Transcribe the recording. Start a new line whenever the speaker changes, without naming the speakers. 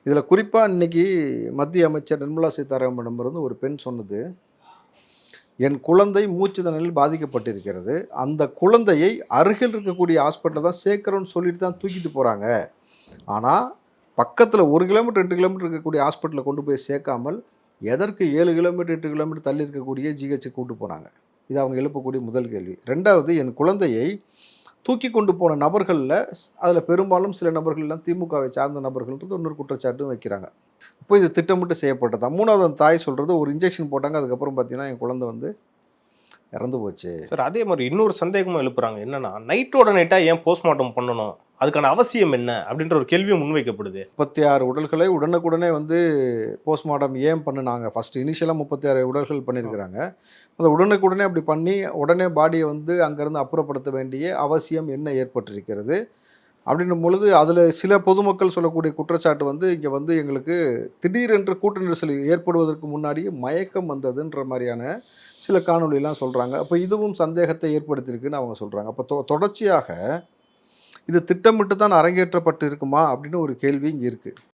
இதில் குறிப்பாக இன்னைக்கு மத்திய அமைச்சர் நிர்மலா சீதாராமனிடமிருந்து ஒரு பெண் சொன்னது, என் குழந்தை மூச்சு திணறலில் பாதிக்கப்பட்டிருக்கிறது. அந்த குழந்தையை அருகில் இருக்கக்கூடிய ஹாஸ்பிட்டலில் தான் சேர்க்குறோன்னு சொல்லிட்டு தான் தூக்கிட்டு போகிறாங்க. ஆனால் பக்கத்தில் 1 கிலோமீட்டர் 2 கிலோமீட்டர் இருக்கக்கூடிய ஹாஸ்பிட்டலில் கொண்டு போய் சேர்க்காமல் எதற்கு 7 கிலோமீட்டர் 8 கிலோமீட்டர் தள்ளி இருக்கக்கூடிய ஜிஹெச்சுக்கு கூட்டு போனாங்க? இது அவங்க எழுப்பக்கூடிய முதல் கேள்வி. 2வது, என் குழந்தையை தூக்கி கொண்டு போன நபர்களில் அதில் பெரும்பாலும் சில நபர்கள்லாம் திமுகவை சார்ந்த நபர்கள்ன்றது இன்னொரு குற்றச்சாட்டும் வைக்கிறாங்க. அப்போ இது திட்டமிட்டு செய்யப்பட்டதா? 3வது அந்த தாய் சொல்கிறது, ஒரு இன்ஜெக்ஷன் போட்டாங்க, அதுக்கப்புறம் பார்த்தீங்கன்னா என் குழந்தை வந்து இறந்து போச்சு.
சார், அதே மாதிரி இன்னொரு சந்தேகமும் எழுப்புறாங்க. என்னன்னா, நைட்டோட நைட்டா ஏன் போஸ்ட்மார்ட்டம் பண்ணணும், அதுக்கான அவசியம் என்ன அப்படின்ற ஒரு கேள்வியும் முன்வைக்கப்படுது.
36 உடல்களை உடனுக்குடனே வந்து போஸ்ட்மார்ட்டம் ஏன் பண்ணினாங்க? ஃபர்ஸ்ட் இனிஷியலாக 36 உடல்கள் பண்ணியிருக்கிறாங்க. அதை உடனுக்குடனே அப்படி பண்ணி உடனே பாடியை வந்து அங்கேருந்து அப்புறப்படுத்த வேண்டிய அவசியம் என்ன ஏற்பட்டிருக்கிறது அப்படின்னும் பொழுது, அதில் சில பொதுமக்கள் சொல்லக்கூடிய குற்றச்சாட்டு வந்து, இங்கே வந்து எங்களுக்கு திடீரென்று கூட்ட நெரிசல் ஏற்படுவதற்கு முன்னாடியே மயக்கம் வந்ததுன்ற மாதிரியான சில காணொலியெல்லாம் சொல்கிறாங்க. அப்போ இதுவும் சந்தேகத்தை ஏற்படுத்தியிருக்குன்னு அவங்க சொல்கிறாங்க. அப்போ தொடர்ச்சியாக இது திட்டமிட்டு தான் அரங்கேற்றப்பட்டு இருக்குமா அப்படின்னு ஒரு கேள்வி இங்கே இருக்குது.